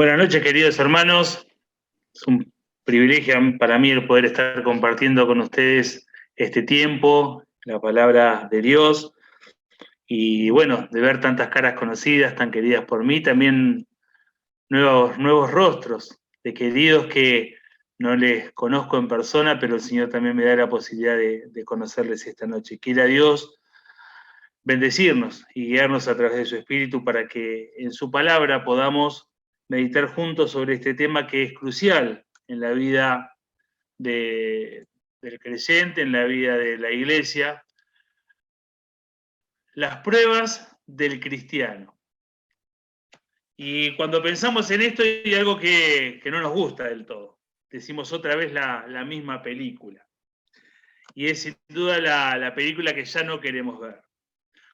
Buenas noches, queridos hermanos. Es un privilegio para mí el poder estar compartiendo con ustedes este tiempo, la palabra de Dios, y bueno, de ver tantas caras conocidas, tan queridas por mí, también nuevos rostros de queridos que no les conozco en persona, pero el Señor también me da la posibilidad de conocerles esta noche. Quiera Dios bendecirnos y guiarnos a través de su Espíritu para que en su palabra podamos meditar juntos sobre este tema que es crucial en la vida del creyente, en la vida de la iglesia, las pruebas del cristiano. Y cuando pensamos en esto hay algo que no nos gusta del todo. Decimos otra vez la misma película. Y es sin duda la película que ya no queremos ver.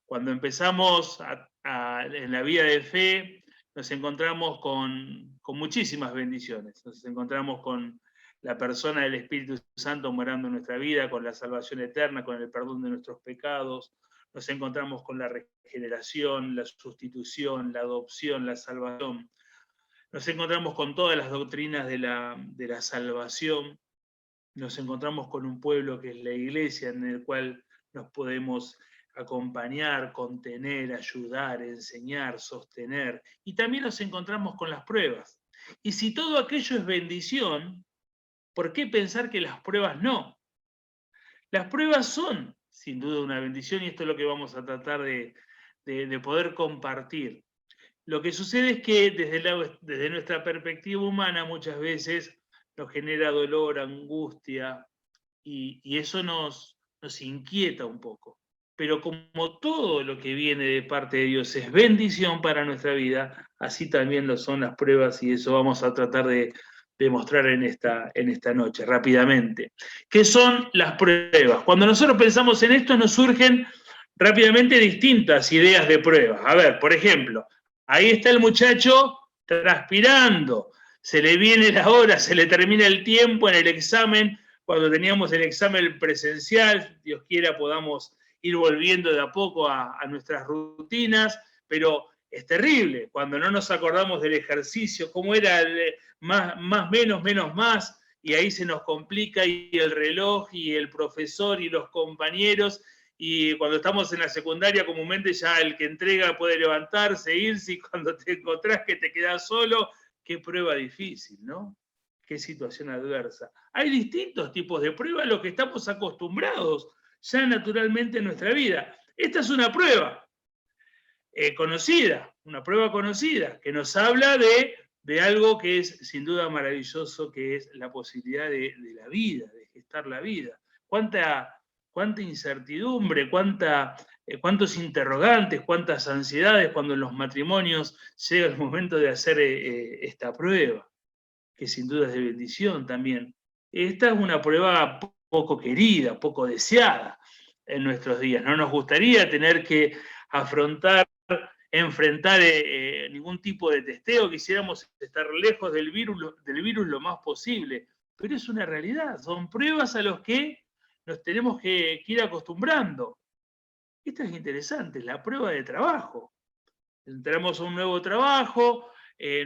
Cuando empezamos en la vida de fe, nos encontramos con muchísimas bendiciones. Nos encontramos con la persona del Espíritu Santo morando en nuestra vida, con la salvación eterna, con el perdón de nuestros pecados. Nos encontramos con la regeneración, la sustitución, la adopción, la salvación. Nos encontramos con todas las doctrinas de la salvación. Nos encontramos con un pueblo que es la iglesia, en el cual nos podemos acompañar, contener, ayudar, enseñar, sostener. Y también nos encontramos con las pruebas. Y si todo aquello es bendición, ¿por qué pensar que las pruebas no? Las pruebas son, sin duda, una bendición y esto es lo que vamos a tratar de poder compartir. Lo que sucede es que desde nuestra perspectiva humana muchas veces nos genera dolor, angustia, y eso nos inquieta un poco. Pero como todo lo que viene de parte de Dios es bendición para nuestra vida, así también lo son las pruebas y eso vamos a tratar de mostrar en esta noche rápidamente. ¿Qué son las pruebas? Cuando nosotros pensamos en esto nos surgen rápidamente distintas ideas de pruebas. A ver, por ejemplo, ahí está el muchacho transpirando, se le viene la hora, se le termina el tiempo en el examen. Cuando teníamos el examen presencial, Dios quiera podamos ir volviendo de a poco a nuestras rutinas, pero es terrible cuando no nos acordamos del ejercicio, cómo era el más, menos, más, y ahí se nos complica y el reloj y el profesor y los compañeros, y cuando estamos en la secundaria comúnmente ya el que entrega puede levantarse, irse, y cuando te encontrás que te quedás solo, qué prueba difícil, ¿no? Qué situación adversa. Hay distintos tipos de pruebas a los que estamos acostumbrados ya naturalmente en nuestra vida. Esta es una prueba conocida, una prueba conocida, que nos habla de algo que es sin duda maravilloso, que es la posibilidad de la vida, de gestar la vida. Cuánta incertidumbre, cuántos interrogantes, cuántas ansiedades cuando en los matrimonios llega el momento de hacer esta prueba, que sin duda es de bendición también. Esta es una prueba poco querida, poco deseada en nuestros días. No nos gustaría tener que enfrentar ningún tipo de testeo, quisiéramos estar lejos del virus lo más posible, pero es una realidad, son pruebas a las que nos tenemos que ir acostumbrando. Esta es interesante, la prueba de trabajo. Entramos a un nuevo trabajo,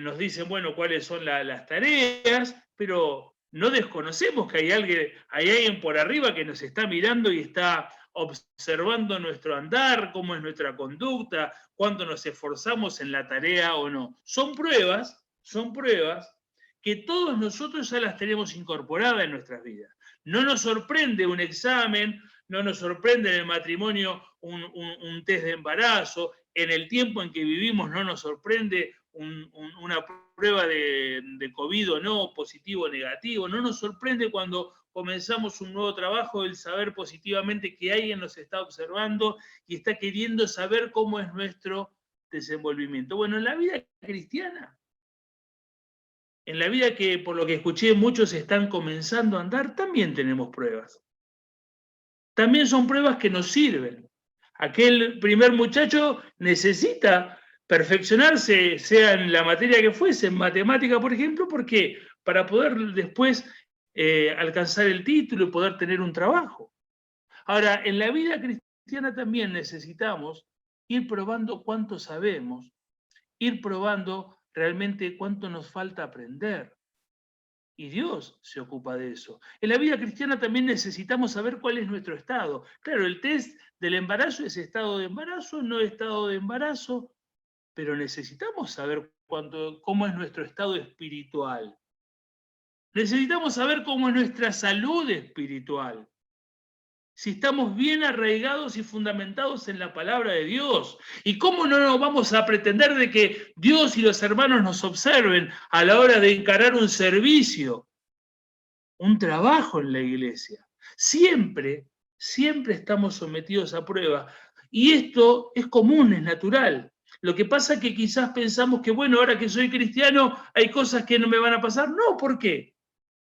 nos dicen, bueno, cuáles son las tareas, pero no desconocemos que hay alguien por arriba que nos está mirando y está observando nuestro andar, cómo es nuestra conducta, cuánto nos esforzamos en la tarea o no. Son pruebas que todos nosotros ya las tenemos incorporadas en nuestras vidas. No nos sorprende un examen, no nos sorprende en el matrimonio un test de embarazo, en el tiempo en que vivimos no nos sorprende una prueba de COVID o no, positivo o negativo, no nos sorprende cuando comenzamos un nuevo trabajo el saber positivamente que alguien nos está observando y está queriendo saber cómo es nuestro desenvolvimiento. Bueno, en la vida cristiana, en la vida que por lo que escuché muchos están comenzando a andar, también tenemos pruebas. También son pruebas que nos sirven. Aquel primer muchacho necesita perfeccionarse, sea en la materia que fuese, en matemática, por ejemplo, porque para poder después alcanzar el título y poder tener un trabajo. Ahora, en la vida cristiana también necesitamos ir probando cuánto sabemos, ir probando realmente cuánto nos falta aprender. Y Dios se ocupa de eso. En la vida cristiana también necesitamos saber cuál es nuestro estado. Claro, el test del embarazo es estado de embarazo, no estado de embarazo, pero necesitamos saber cómo es nuestro estado espiritual. Necesitamos saber cómo es nuestra salud espiritual. Si estamos bien arraigados y fundamentados en la palabra de Dios. ¿Y cómo no nos vamos a pretender de que Dios y los hermanos nos observen a la hora de encarar un servicio, un trabajo en la iglesia? Siempre estamos sometidos a prueba. Y esto es común, es natural. Lo que pasa es que quizás pensamos que, bueno, ahora que soy cristiano, hay cosas que no me van a pasar. No, ¿por qué?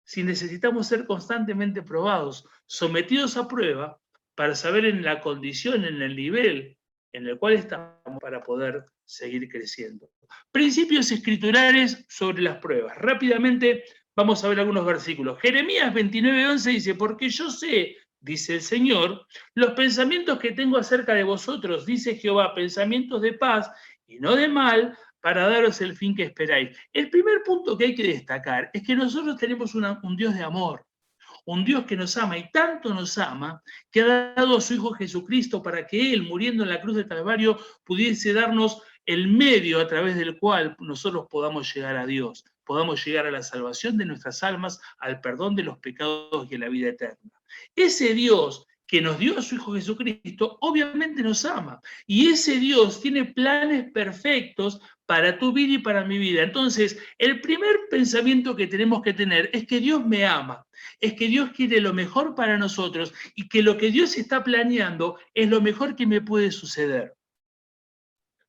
Si necesitamos ser constantemente probados, sometidos a prueba, para saber en la condición, en el nivel en el cual estamos para poder seguir creciendo. Principios escriturales sobre las pruebas. Rápidamente vamos a ver algunos versículos. Jeremías 29:11 dice, porque yo sé, dice el Señor, los pensamientos que tengo acerca de vosotros, dice Jehová, pensamientos de paz y no de mal, para daros el fin que esperáis. El primer punto que hay que destacar es que nosotros tenemos un Dios de amor, un Dios que nos ama y tanto nos ama que ha dado a su Hijo Jesucristo para que Él, muriendo en la cruz del Calvario, pudiese darnos el medio a través del cual nosotros podamos llegar a Dios, podamos llegar a la salvación de nuestras almas, al perdón de los pecados y a la vida eterna. Ese Dios que nos dio a su Hijo Jesucristo, obviamente nos ama. Y ese Dios tiene planes perfectos para tu vida y para mi vida. Entonces, el primer pensamiento que tenemos que tener es que Dios me ama, es que Dios quiere lo mejor para nosotros y que lo que Dios está planeando es lo mejor que me puede suceder.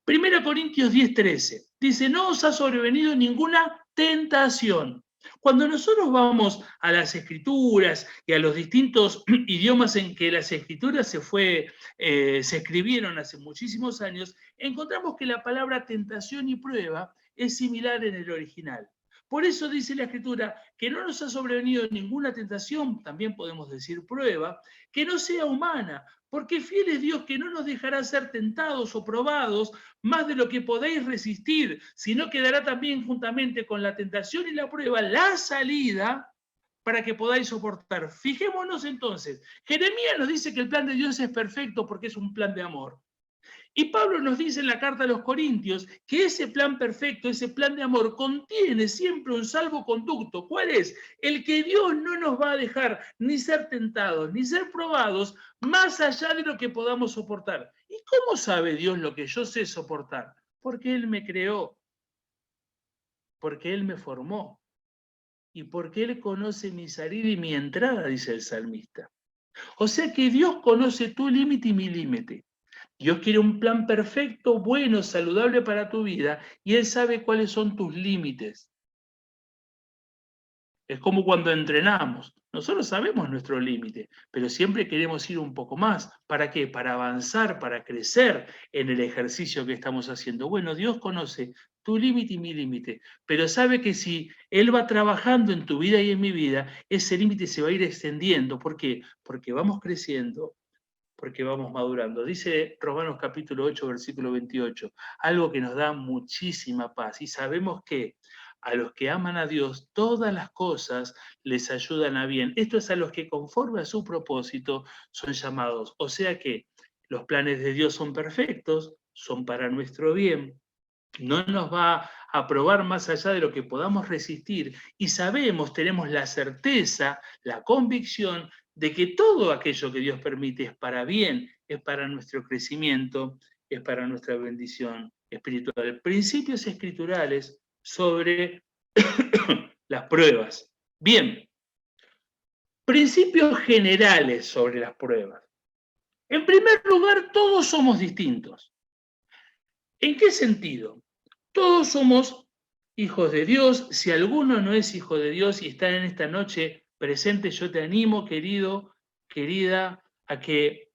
1 Corintios 10:13 dice, no os ha sobrevenido ninguna tentación. Cuando nosotros vamos a las escrituras y a los distintos idiomas en que las escrituras se escribieron hace muchísimos años, encontramos que la palabra tentación y prueba es similar en el original. Por eso dice la escritura que no nos ha sobrevenido ninguna tentación, también podemos decir prueba, que no sea humana, porque fiel es Dios que no nos dejará ser tentados o probados más de lo que podéis resistir, sino que dará también juntamente con la tentación y la prueba la salida para que podáis soportar. Fijémonos entonces, Jeremías nos dice que el plan de Dios es perfecto porque es un plan de amor. Y Pablo nos dice en la carta a los Corintios que ese plan perfecto, ese plan de amor, contiene siempre un salvoconducto. ¿Cuál es? El que Dios no nos va a dejar ni ser tentados, ni ser probados, más allá de lo que podamos soportar. ¿Y cómo sabe Dios lo que yo sé soportar? Porque Él me creó, porque Él me formó, y porque Él conoce mi salida y mi entrada, dice el salmista. O sea que Dios conoce tu límite y mi límite. Dios quiere un plan perfecto, bueno, saludable para tu vida, y Él sabe cuáles son tus límites. Es como cuando entrenamos. Nosotros sabemos nuestro límite, pero siempre queremos ir un poco más. ¿Para qué? Para avanzar, para crecer en el ejercicio que estamos haciendo. Bueno, Dios conoce tu límite y mi límite, pero sabe que si Él va trabajando en tu vida y en mi vida, ese límite se va a ir extendiendo. ¿Por qué? Porque vamos creciendo, porque vamos madurando. Dice Romanos capítulo 8, versículo 28, algo que nos da muchísima paz. Y sabemos que a los que aman a Dios, todas las cosas les ayudan a bien. Esto es a los que conforme a su propósito son llamados. O sea que los planes de Dios son perfectos, son para nuestro bien. No nos va a probar más allá de lo que podamos resistir. Y sabemos, tenemos la certeza, la convicción de que todo aquello que Dios permite es para bien, es para nuestro crecimiento, es para nuestra bendición espiritual. Principios escriturales sobre las pruebas. Bien, principios generales sobre las pruebas. En primer lugar, todos somos distintos. ¿En qué sentido? Todos somos hijos de Dios. Si alguno no es hijo de Dios y está en esta noche presente, yo te animo, querido, querida, a que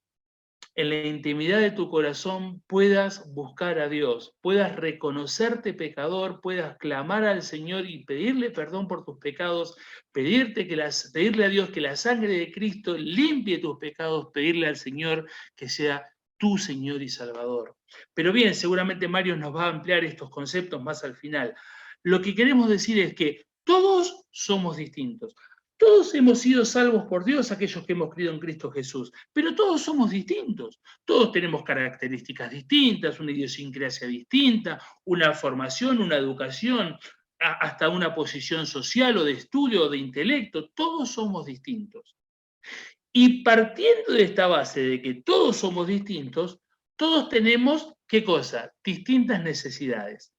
en la intimidad de tu corazón puedas buscar a Dios, puedas reconocerte pecador, puedas clamar al Señor y pedirle perdón por tus pecados, pedirle a Dios que la sangre de Cristo limpie tus pecados, pedirle al Señor que sea tu Señor y Salvador. Pero bien, seguramente Mario nos va a ampliar estos conceptos más al final. lo que queremos decir es que todos somos distintos. Todos hemos sido salvos por Dios, aquellos que hemos creído en Cristo Jesús, pero todos somos distintos. Todos tenemos características distintas, una idiosincrasia distinta, una formación, una educación, hasta una posición social o de estudio o de intelecto. Todos somos distintos. Y partiendo de esta base de que todos somos distintos, todos tenemos, ¿qué cosa? Distintas necesidades.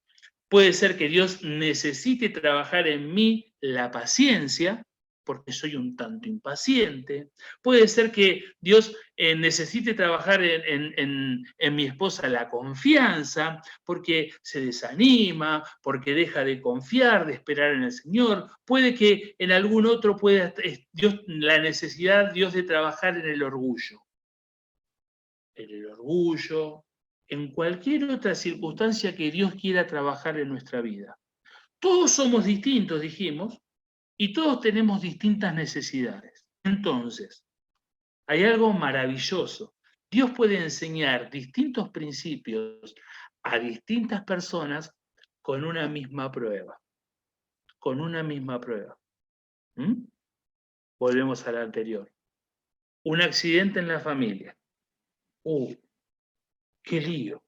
Puede ser que Dios necesite trabajar en mí la paciencia, porque soy un tanto impaciente. Puede ser que Dios necesite trabajar en mi esposa la confianza, porque se desanima, porque deja de confiar, de esperar en el Señor. Puede que en algún otro pueda Dios, la necesidad Dios de trabajar en el orgullo. En el orgullo, en cualquier otra circunstancia que Dios quiera trabajar en nuestra vida. Todos somos distintos, dijimos, y todos tenemos distintas necesidades. Entonces, hay algo maravilloso. Dios puede enseñar distintos principios a distintas personas con una misma prueba. Con una misma prueba. Volvemos a la anterior. Un accidente en la familia. ¡Qué lío!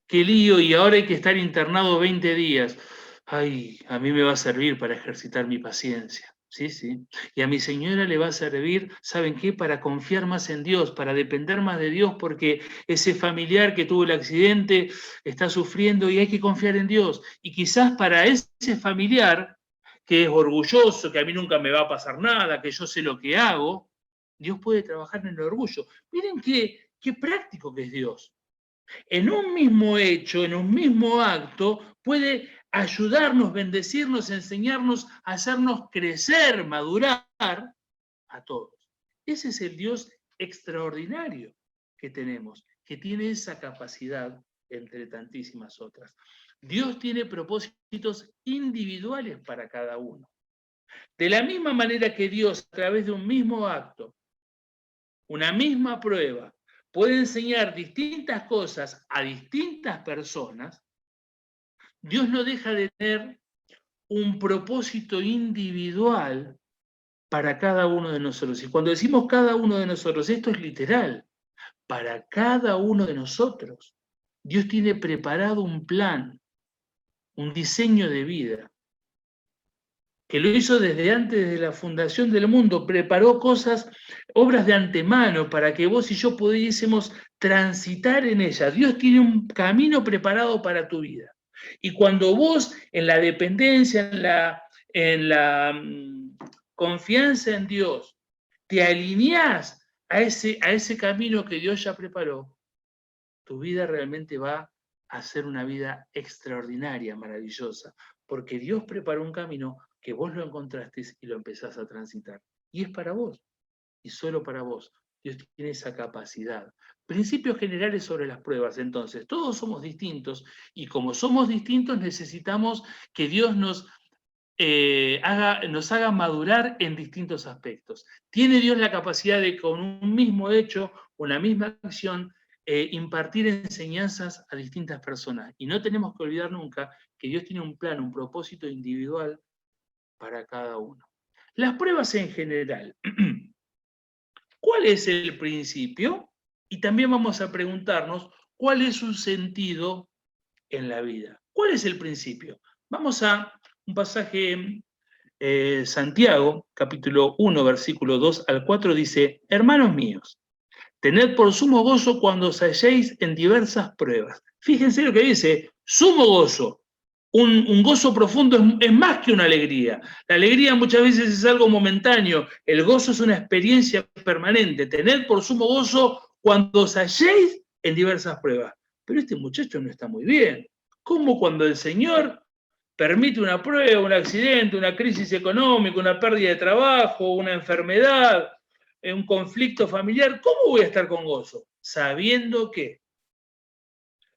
¡Qué lío! Y ahora hay que estar internado 20 días. Ay, a mí me va a servir para ejercitar mi paciencia. Sí, sí. Y a mi señora le va a servir, ¿saben qué? Para confiar más en Dios, para depender más de Dios, porque ese familiar que tuvo el accidente está sufriendo y hay que confiar en Dios. Y quizás para ese familiar que es orgulloso, que a mí nunca me va a pasar nada, que yo sé lo que hago, Dios puede trabajar en el orgullo. Miren qué práctico que es Dios. En un mismo hecho, en un mismo acto, puede ayudarnos, bendecirnos, enseñarnos, hacernos crecer, madurar a todos. Ese es el Dios extraordinario que tenemos, que tiene esa capacidad entre tantísimas otras. Dios tiene propósitos individuales para cada uno. De la misma manera que Dios, a través de un mismo acto, una misma prueba, puede enseñar distintas cosas a distintas personas, Dios no deja de tener un propósito individual para cada uno de nosotros. Y cuando decimos cada uno de nosotros, esto es literal. Para cada uno de nosotros, Dios tiene preparado un plan, un diseño de vida, que lo hizo desde antes de la fundación del mundo, preparó cosas, obras de antemano, para que vos y yo pudiésemos transitar en ella. Dios tiene un camino preparado para tu vida. Y cuando vos en la dependencia, en la confianza en Dios, te alineás a ese camino que Dios ya preparó, tu vida realmente va a ser una vida extraordinaria, maravillosa, porque Dios preparó un camino que vos lo encontraste y lo empezás a transitar. Y es para vos, y solo para vos. Dios tiene esa capacidad. Principios generales sobre las pruebas. Entonces, todos somos distintos y como somos distintos necesitamos que Dios nos haga madurar en distintos aspectos. Tiene Dios la capacidad de, con un mismo hecho, una misma acción, impartir enseñanzas a distintas personas. Y no tenemos que olvidar nunca que Dios tiene un plan, un propósito individual para cada uno. Las pruebas en general. ¿Cuál es el principio? Y también vamos a preguntarnos cuál es su sentido en la vida. ¿Cuál es el principio? Vamos a un pasaje, Santiago, capítulo 1, versículo 2 al 4, dice: hermanos míos, tened por sumo gozo cuando os halléis en diversas pruebas. Fíjense lo que dice, sumo gozo. Un gozo profundo es más que una alegría. La alegría muchas veces es algo momentáneo. El gozo es una experiencia permanente. Tened por sumo gozo cuando os halléis en diversas pruebas. Pero este muchacho no está muy bien. ¿Cómo cuando el Señor permite una prueba, un accidente, una crisis económica, una pérdida de trabajo, una enfermedad, un conflicto familiar, ¿cómo voy a estar con gozo? Sabiendo que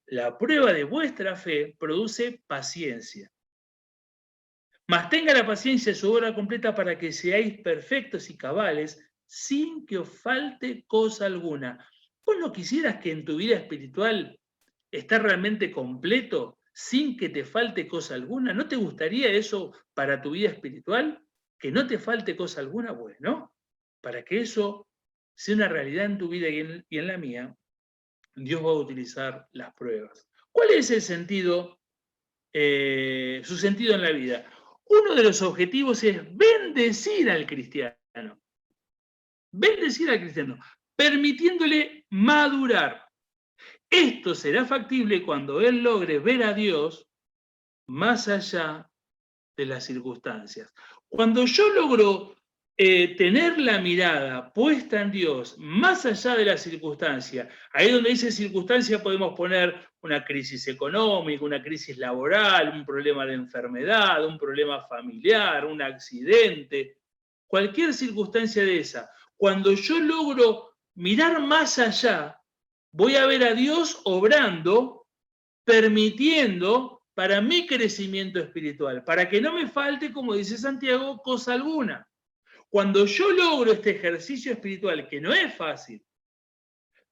la prueba de vuestra fe produce paciencia. Mas tenga la paciencia su obra completa para que seáis perfectos y cabales sin que os falte cosa alguna. ¿Vos no quisieras que en tu vida espiritual esté realmente completo sin que te falte cosa alguna. ¿No te gustaría eso para tu vida espiritual? Que no te falte cosa alguna. Bueno, para que eso sea una realidad en tu vida y en la mía, Dios va a utilizar las pruebas. ¿Cuál es el sentido, su sentido en la vida? Uno de los objetivos es bendecir al cristiano. Bendecir al cristiano, permitiéndole madurar. Esto será factible cuando él logre ver a Dios más allá de las circunstancias. Cuando yo logro tener la mirada puesta en Dios más allá de las circunstancias, ahí donde dice circunstancia podemos poner una crisis económica, una crisis laboral, un problema de enfermedad, un problema familiar, un accidente, cualquier circunstancia de esa. Cuando yo logro mirar más allá, voy a ver a Dios obrando, permitiendo para mi crecimiento espiritual, para que no me falte, como dice Santiago, cosa alguna. Cuando yo logro este ejercicio espiritual, que no es fácil,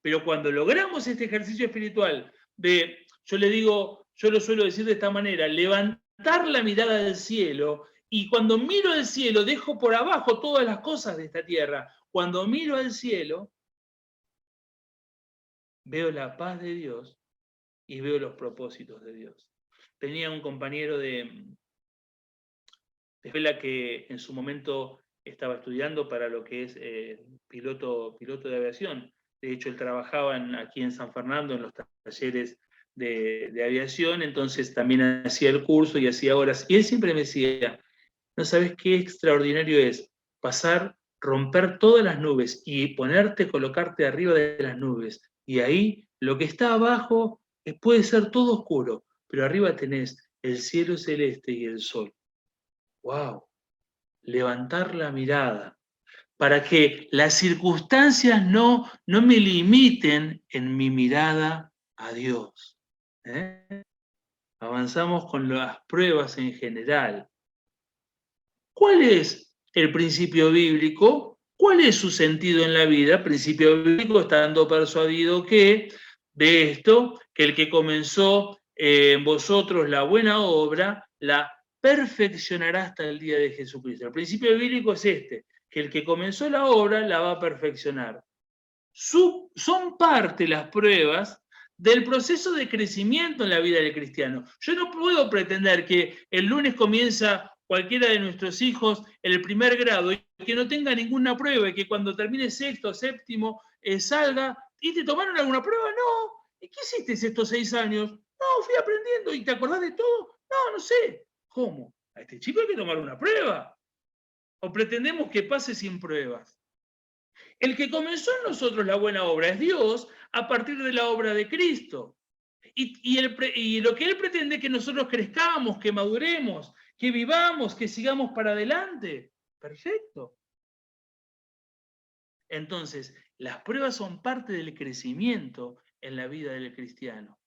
pero cuando logramos este ejercicio espiritual de, yo le digo, yo lo suelo decir de esta manera, levantar la mirada del cielo, y cuando miro al cielo, dejo por abajo todas las cosas de esta tierra. Cuando miro al cielo, veo la paz de Dios y veo los propósitos de Dios. Tenía un compañero de escuela que en su momento estaba estudiando para lo que es piloto de aviación. De hecho, él trabajaba aquí en San Fernando en los talleres de aviación, entonces también hacía el curso y hacía horas. Y él siempre me decía, no sabes qué extraordinario es pasar, romper todas las nubes y ponerte, colocarte arriba de las nubes. Y ahí lo que está abajo puede ser todo oscuro, pero arriba tenés el cielo celeste y el sol. ¡Wow! Levantar la mirada para que las circunstancias no me limiten en mi mirada a Dios. Avanzamos con las pruebas en general. ¿Cuál es el principio bíblico? ¿Cuál es su sentido en la vida? Principio bíblico, estando persuadido que de esto, que el que comenzó en vosotros la buena obra, la perfeccionará hasta el día de Jesucristo. El principio bíblico es este, que el que comenzó la obra la va a perfeccionar. Son parte las pruebas del proceso de crecimiento en la vida del cristiano. Yo no puedo pretender que el lunes comienza cualquiera de nuestros hijos en el primer grado y que no tenga ninguna prueba y que cuando termine sexto o séptimo salga. ¿Y te tomaron alguna prueba? No. ¿Y qué hiciste estos 6 años? No, fui aprendiendo. ¿Y te acordás de todo? No, no sé. ¿Cómo? A este chico hay que tomar una prueba. ¿O pretendemos que pase sin pruebas? El que comenzó en nosotros la buena obra es Dios a partir de la obra de Cristo. Y lo que Él pretende es que nosotros crezcamos, que maduremos, que vivamos, que sigamos para adelante. Perfecto. Entonces, las pruebas son parte del crecimiento en la vida del cristiano.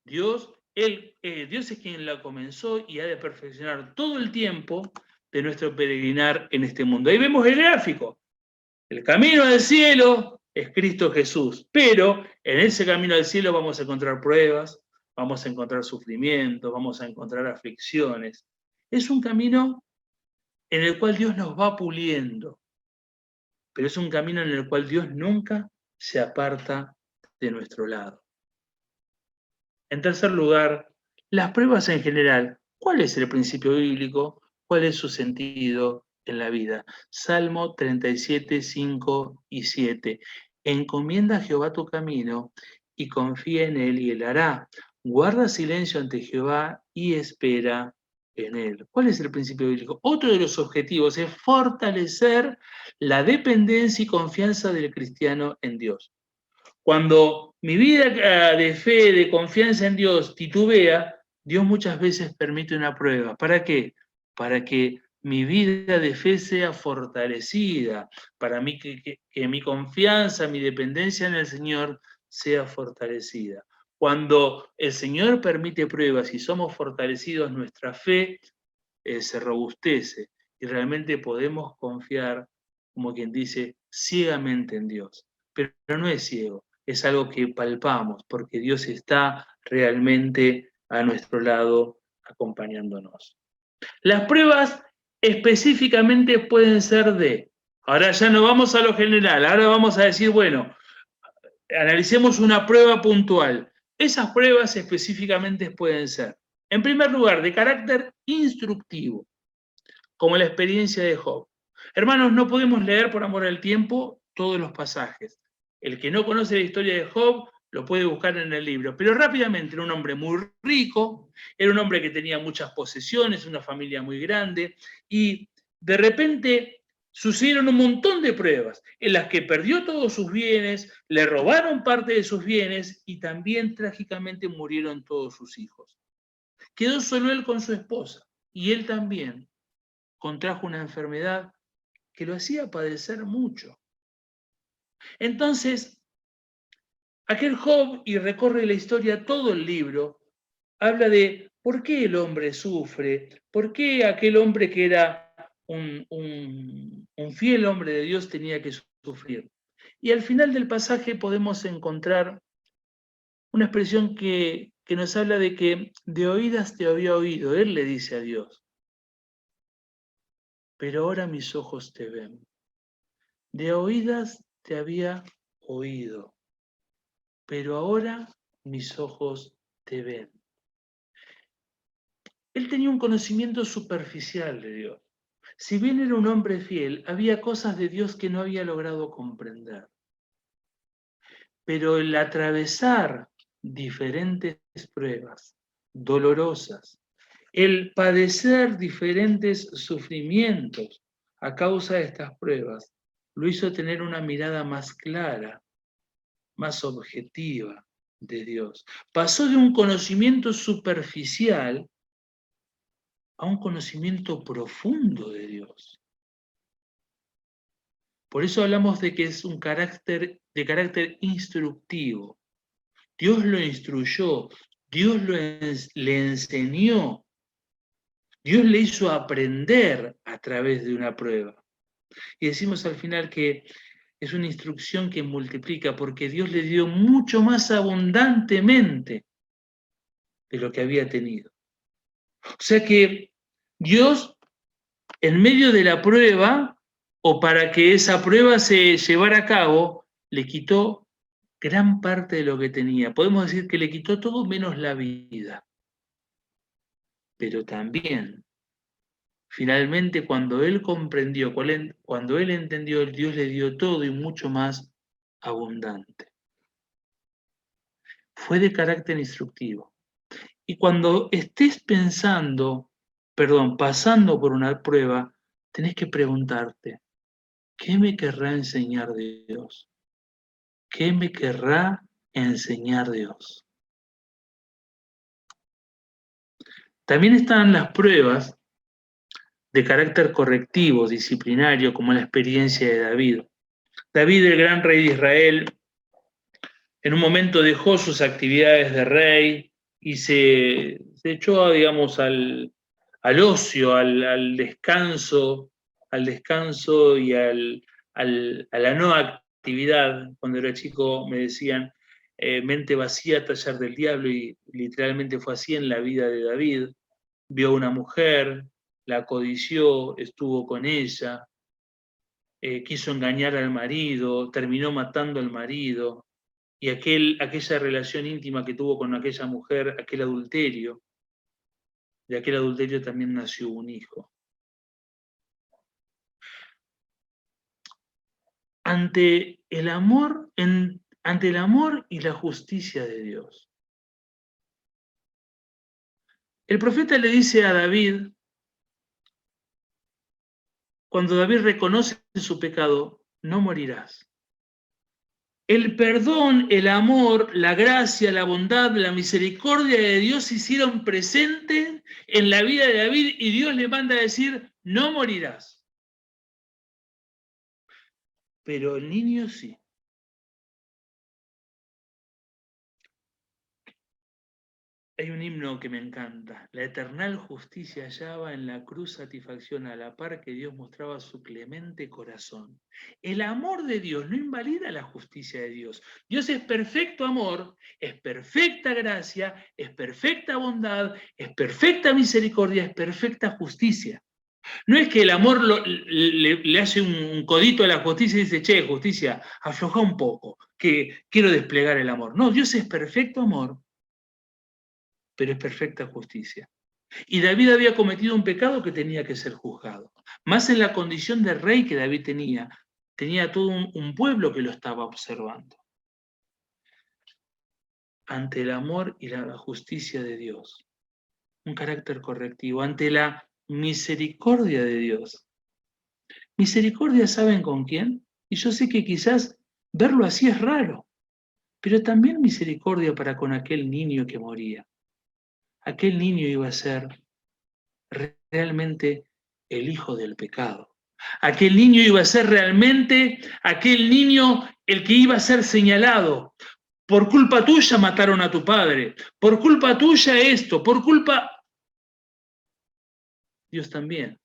Dios es quien la comenzó y ha de perfeccionar todo el tiempo de nuestro peregrinar en este mundo. Ahí vemos el gráfico. El camino al cielo es Cristo Jesús, pero en ese camino al cielo vamos a encontrar pruebas, vamos a encontrar sufrimientos, vamos a encontrar aflicciones. Es un camino en el cual Dios nos va puliendo, pero es un camino en el cual Dios nunca se aparta de nuestro lado. En tercer lugar, las pruebas en general. ¿Cuál es el principio bíblico? ¿Cuál es su sentido en la vida? Salmo 37, 5 y 7. Encomienda a Jehová tu camino y confía en él y él hará. Guarda silencio ante Jehová y espera en él. ¿Cuál es el principio bíblico? Otro de los objetivos es fortalecer la dependencia y confianza del cristiano en Dios. Cuando mi vida de fe, de confianza en Dios titubea, Dios muchas veces permite una prueba. ¿Para qué? Para que mi vida de fe sea fortalecida, para mí que mi confianza, mi dependencia en el Señor sea fortalecida. Cuando el Señor permite pruebas y somos fortalecidos, nuestra fe se robustece y realmente podemos confiar, como quien dice, ciegamente en Dios. Pero no es ciego, es algo que palpamos, porque Dios está realmente a nuestro lado acompañándonos. Las pruebas específicamente pueden ser ahora ya no vamos a lo general, ahora vamos a decir, bueno, analicemos una prueba puntual. Esas pruebas específicamente pueden ser, en primer lugar, de carácter instructivo, como la experiencia de Job. Hermanos, no podemos leer por amor al tiempo todos los pasajes. El que no conoce la historia de Job lo puede buscar en el libro, pero rápidamente era un hombre muy rico, era un hombre que tenía muchas posesiones, una familia muy grande, y de repente sucedieron un montón de pruebas en las que perdió todos sus bienes, le robaron parte de sus bienes y también trágicamente murieron todos sus hijos. Quedó solo él con su esposa y él también contrajo una enfermedad que lo hacía padecer mucho. Entonces, aquel Job, y recorre la historia todo el libro, habla de por qué el hombre sufre, por qué aquel hombre que era un fiel hombre de Dios tenía que sufrir. Y al final del pasaje podemos encontrar una expresión que nos habla de que de oídas te había oído, él le dice a Dios, pero ahora mis ojos te ven. De oídas te había oído, pero ahora mis ojos te ven. Él tenía un conocimiento superficial de Dios. Si bien era un hombre fiel, había cosas de Dios que no había logrado comprender. Pero el atravesar diferentes pruebas dolorosas, el padecer diferentes sufrimientos a causa de estas pruebas, lo hizo tener una mirada más clara, más objetiva de Dios. Pasó de un conocimiento superficial a un conocimiento profundo de Dios. Por eso hablamos de que es un carácter de carácter instructivo. Dios lo instruyó, Dios le enseñó, Dios le hizo aprender a través de una prueba. Y decimos al final que es una instrucción que multiplica porque Dios le dio mucho más abundantemente de lo que había tenido. O sea que Dios, en medio de la prueba, o para que esa prueba se llevara a cabo, le quitó gran parte de lo que tenía. Podemos decir que le quitó todo menos la vida. Pero también, finalmente, cuando él comprendió, cuando él entendió, Dios le dio todo y mucho más abundante. Fue de carácter instructivo. Y cuando estés pasando por una prueba, tenés que preguntarte, ¿qué me querrá enseñar Dios? ¿Qué me querrá enseñar Dios? También están las pruebas de carácter correctivo, disciplinario, como la experiencia de David. David, el gran rey de Israel, en un momento dejó sus actividades de rey y se echó, digamos, al ocio, al descanso y a la no actividad. Cuando era chico me decían mente vacía, taller del diablo, y literalmente fue así en la vida de David. Vio a una mujer, la codició, estuvo con ella, quiso engañar al marido, terminó matando al marido, y aquella relación íntima que tuvo con aquella mujer, aquel adulterio, de aquel adulterio también nació un hijo. Ante el amor y la justicia de Dios. El profeta le dice a David, cuando David reconoce su pecado, no morirás. El perdón, el amor, la gracia, la bondad, la misericordia de Dios se hicieron presentes en la vida de David y Dios le manda a decir, no morirás. Pero el niño sí. Hay un himno que me encanta. La eternal justicia hallaba en la cruz satisfacción a la par que Dios mostraba su clemente corazón. El amor de Dios no invalida la justicia de Dios. Dios es perfecto amor, es perfecta gracia, es perfecta bondad, es perfecta misericordia, es perfecta justicia. No es que el amor le hace un codito a la justicia y dice, che, justicia, afloja un poco, que quiero desplegar el amor. No, Dios es perfecto amor, pero es perfecta justicia. Y David había cometido un pecado que tenía que ser juzgado. Más en la condición de rey que David tenía todo un pueblo que lo estaba observando. Ante el amor y la justicia de Dios, un carácter correctivo, ante la misericordia de Dios. Misericordia, ¿saben con quién? Y yo sé que quizás verlo así es raro, pero también misericordia para con aquel niño que moría. Aquel niño iba a ser realmente el hijo del pecado. Aquel niño iba a ser realmente aquel niño el que iba a ser señalado. Por culpa tuya mataron a tu padre, por culpa tuya esto, por culpa... Dios también.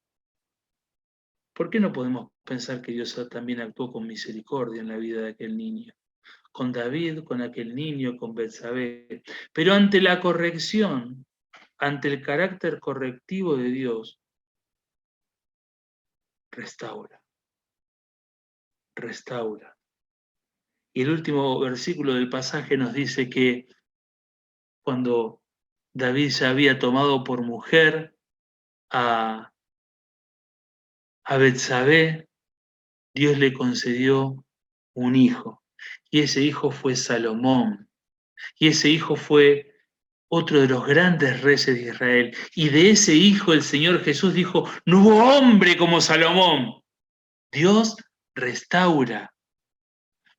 ¿Por qué no podemos pensar que Dios también actuó con misericordia en la vida de aquel niño? Con David, con aquel niño, con Betsabé. Pero ante la corrección, ante el carácter correctivo de Dios, restaura. Restaura. Y el último versículo del pasaje nos dice que cuando David ya había tomado por mujer a Betsabé, Dios le concedió un hijo. Y ese hijo fue Salomón. Y ese hijo fue otro de los grandes reyes de Israel. Y de ese hijo el Señor Jesús dijo, no hubo hombre como Salomón. Dios restaura.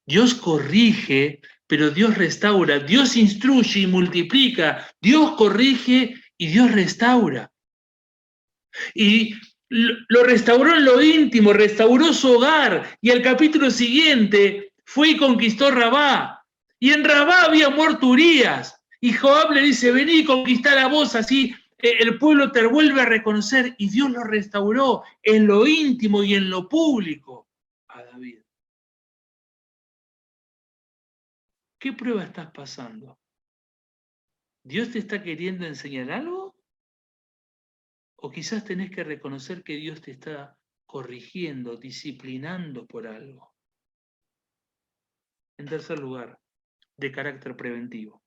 Dios corrige, pero Dios restaura. Dios instruye y multiplica. Dios corrige y Dios restaura. Y lo restauró en lo íntimo, restauró su hogar. Y al capítulo siguiente fue y conquistó Rabá. Y en Rabá había muerto Urías. Y Joab le dice, vení, conquistá la voz, así el pueblo te vuelve a reconocer. Y Dios lo restauró en lo íntimo y en lo público a David. ¿Qué prueba estás pasando? ¿Dios te está queriendo enseñar algo? ¿O quizás tenés que reconocer que Dios te está corrigiendo, disciplinando por algo? En tercer lugar, de carácter preventivo.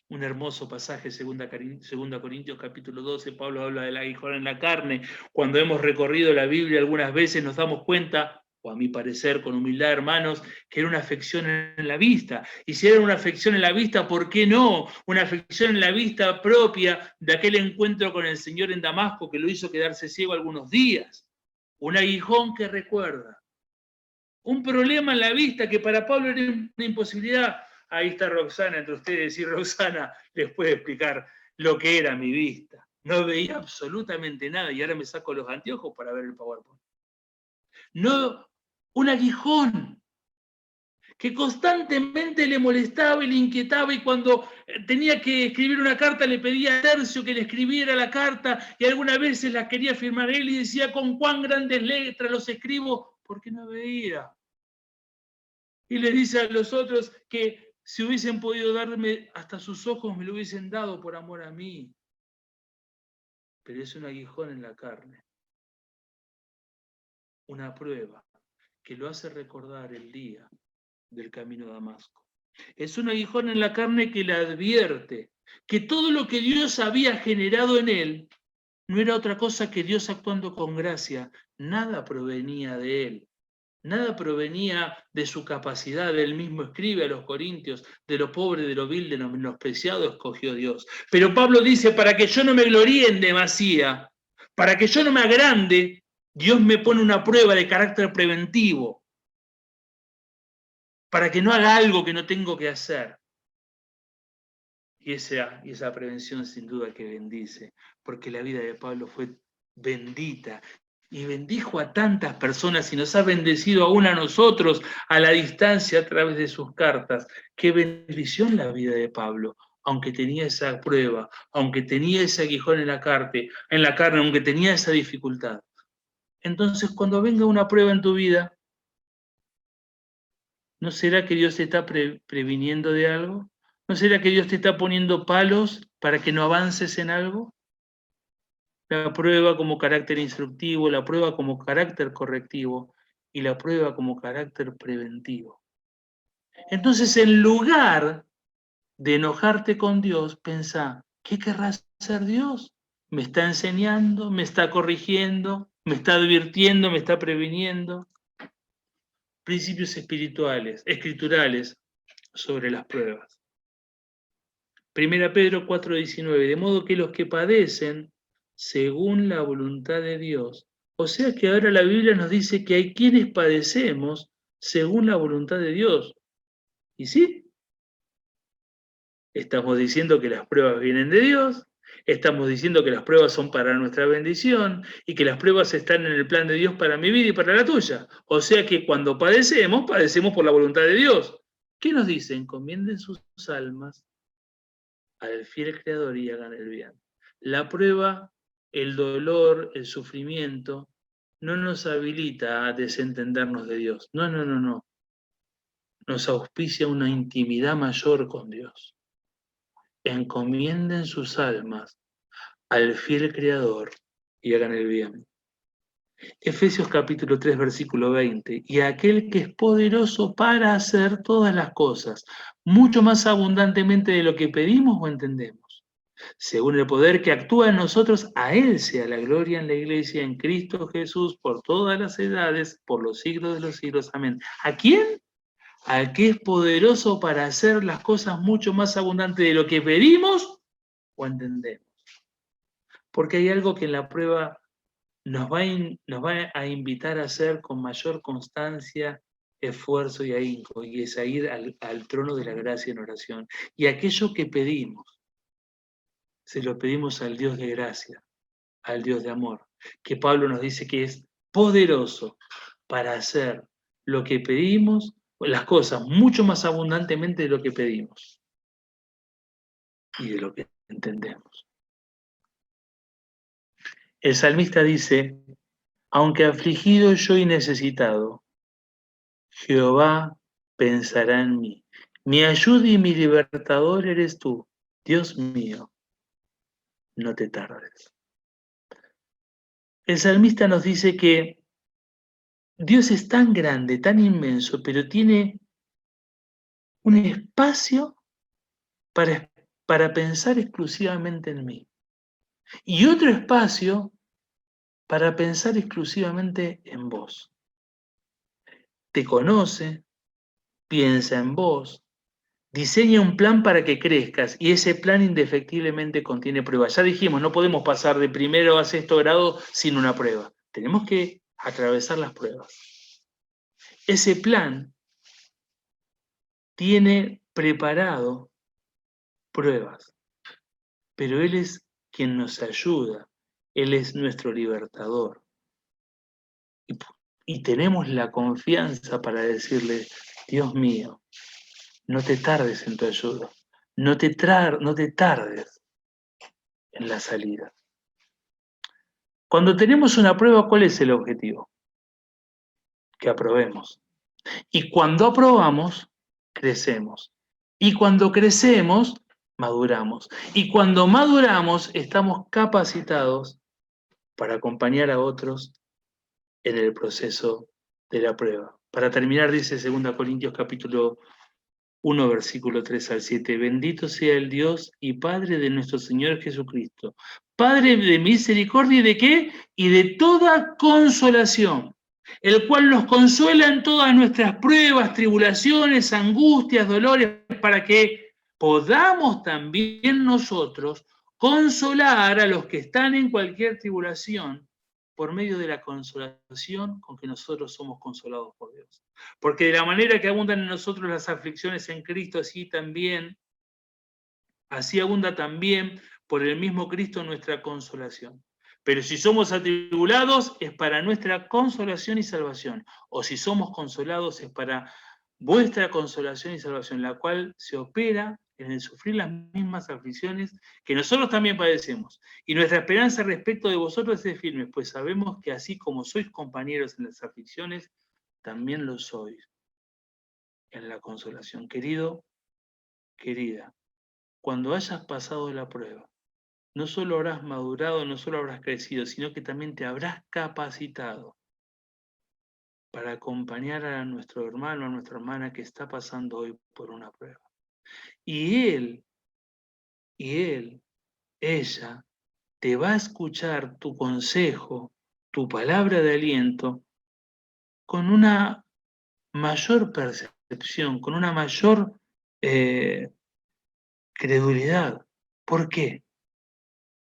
Un hermoso pasaje, 2 Corintios capítulo 12, Pablo habla del aguijón en la carne. Cuando hemos recorrido la Biblia algunas veces nos damos cuenta, o a mi parecer, con humildad, hermanos, que era una afección en la vista. Y si era una afección en la vista, ¿por qué no? Una afección en la vista propia de aquel encuentro con el Señor en Damasco que lo hizo quedarse ciego algunos días. Un aguijón que recuerda. Un problema en la vista que para Pablo era una imposibilidad. Ahí está Roxana entre ustedes y Roxana les puede explicar lo que era mi vista. No veía absolutamente nada y ahora me saco los anteojos para ver el PowerPoint. No, un aguijón que constantemente le molestaba y le inquietaba y cuando tenía que escribir una carta le pedía a Tercio que le escribiera la carta y algunas veces la quería firmar él y decía con cuán grandes letras los escribo porque no veía. Y le dice a los otros que si hubiesen podido darme hasta sus ojos me lo hubiesen dado por amor a mí. Pero es un aguijón en la carne. Una prueba que lo hace recordar el día del camino a Damasco. Es un aguijón en la carne que le advierte que todo lo que Dios había generado en él no era otra cosa que Dios actuando con gracia. Nada provenía de él. Nada provenía de su capacidad. Él mismo escribe a los Corintios, de lo pobre, de lo vil, de lo menospreciado escogió Dios. Pero Pablo dice, para que yo no me gloríe en demasía, para que yo no me agrande, Dios me pone una prueba de carácter preventivo, para que no haga algo que no tengo que hacer. Y esa prevención sin duda que bendice, porque la vida de Pablo fue bendita. Y bendijo a tantas personas y nos ha bendecido aún a nosotros a la distancia a través de sus cartas. Qué bendición la vida de Pablo. aunque tenía esa prueba, aunque tenía ese aguijón en la carne, aunque tenía esa dificultad. Entonces, cuando venga una prueba en tu vida, ¿no será que Dios te está previniendo de algo? ¿No será que Dios te está poniendo palos para que no avances en algo? La prueba como carácter instructivo, la prueba como carácter correctivo y la prueba como carácter preventivo. Entonces, en lugar de enojarte con Dios, pensá, ¿qué querrá hacer Dios? ¿Me está enseñando? ¿Me está corrigiendo? ¿Me está advirtiendo? ¿Me está previniendo? Principios espirituales, escriturales sobre las pruebas. 1 Pedro 4:19, de modo que los que padecen según la voluntad de Dios, o sea que ahora la Biblia nos dice que hay quienes padecemos según la voluntad de Dios. ¿Y sí? Estamos diciendo que las pruebas vienen de Dios, estamos diciendo que las pruebas son para nuestra bendición y que las pruebas están en el plan de Dios para mi vida y para la tuya. O sea que cuando padecemos, padecemos por la voluntad de Dios. ¿Qué nos dice? Encomienden sus almas al fiel Creador y hagan el bien. La prueba, el dolor, el sufrimiento, no nos habilita a desentendernos de Dios. No, no, no, no. Nos auspicia una intimidad mayor con Dios. Encomienden sus almas al fiel Creador y hagan el bien. Efesios capítulo 3, versículo 20. Y aquel que es poderoso para hacer todas las cosas, mucho más abundantemente de lo que pedimos o entendemos. Según el poder que actúa en nosotros, a Él sea la gloria en la Iglesia, en Cristo Jesús, por todas las edades, por los siglos de los siglos. Amén. ¿A quién? Al que es poderoso para hacer las cosas mucho más abundantes de lo que pedimos o entendemos. Porque hay algo que en la prueba nos va a invitar a hacer con mayor constancia, esfuerzo y ahínco, y es a ir al trono de la gracia en oración. Y aquello que pedimos, se lo pedimos al Dios de gracia, al Dios de amor, que Pablo nos dice que es poderoso para hacer lo que pedimos, las cosas mucho más abundantemente de lo que pedimos y de lo que entendemos. El salmista dice, aunque afligido yo y necesitado, Jehová pensará en mí. Mi ayuda y mi libertador eres tú, Dios mío, no te tardes. El salmista nos dice que Dios es tan grande, tan inmenso, pero tiene un espacio para pensar exclusivamente en mí. Y otro espacio para pensar exclusivamente en vos. Te conoce, piensa en vos, diseña un plan para que crezcas y ese plan indefectiblemente contiene pruebas. Ya dijimos, no podemos pasar de primero a sexto grado sin una prueba. Tenemos que atravesar las pruebas. Ese plan tiene preparado pruebas, pero Él es quien nos ayuda, Él es nuestro libertador. Y tenemos la confianza para decirle, Dios mío, no te tardes en tu ayuda, no te tardes en la salida. Cuando tenemos una prueba, ¿cuál es el objetivo? Que aprobemos. Y cuando aprobamos, crecemos. Y cuando crecemos, maduramos. Y cuando maduramos, estamos capacitados para acompañar a otros en el proceso de la prueba. Para terminar, dice 2 Corintios capítulo 1, versículo 3 al 7. Bendito sea el Dios y Padre de nuestro Señor Jesucristo. Padre de misericordia y de qué? Y de toda consolación, el cual nos consuela en todas nuestras pruebas, tribulaciones, angustias, dolores, para que podamos también nosotros consolar a los que están en cualquier tribulación por medio de la consolación con que nosotros somos consolados por Dios. Porque de la manera que abundan en nosotros las aflicciones en Cristo, así abunda también por el mismo Cristo nuestra consolación. Pero si somos atribulados, es para nuestra consolación y salvación. O si somos consolados, es para vuestra consolación y salvación, la cual se opera en el sufrir las mismas aflicciones que nosotros también padecemos. Y nuestra esperanza respecto de vosotros es firme, pues sabemos que así como sois compañeros en las aflicciones, también lo sois en la consolación. Querido, querida, cuando hayas pasado la prueba, no solo habrás madurado, no solo habrás crecido, sino que también te habrás capacitado para acompañar a nuestro hermano, a nuestra hermana que está pasando hoy por una prueba. Y él, ella, te va a escuchar tu consejo, tu palabra de aliento, con una mayor percepción, con una mayor credulidad. ¿Por qué?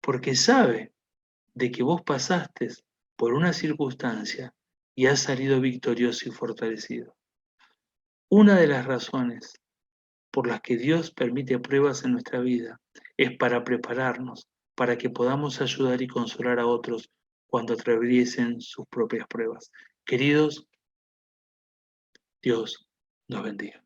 Porque sabe de que vos pasaste por una circunstancia y has salido victorioso y fortalecido. Una de las razones por las que Dios permite pruebas en nuestra vida es para prepararnos, para que podamos ayudar y consolar a otros cuando atraviesen sus propias pruebas. Queridos, Dios nos bendiga.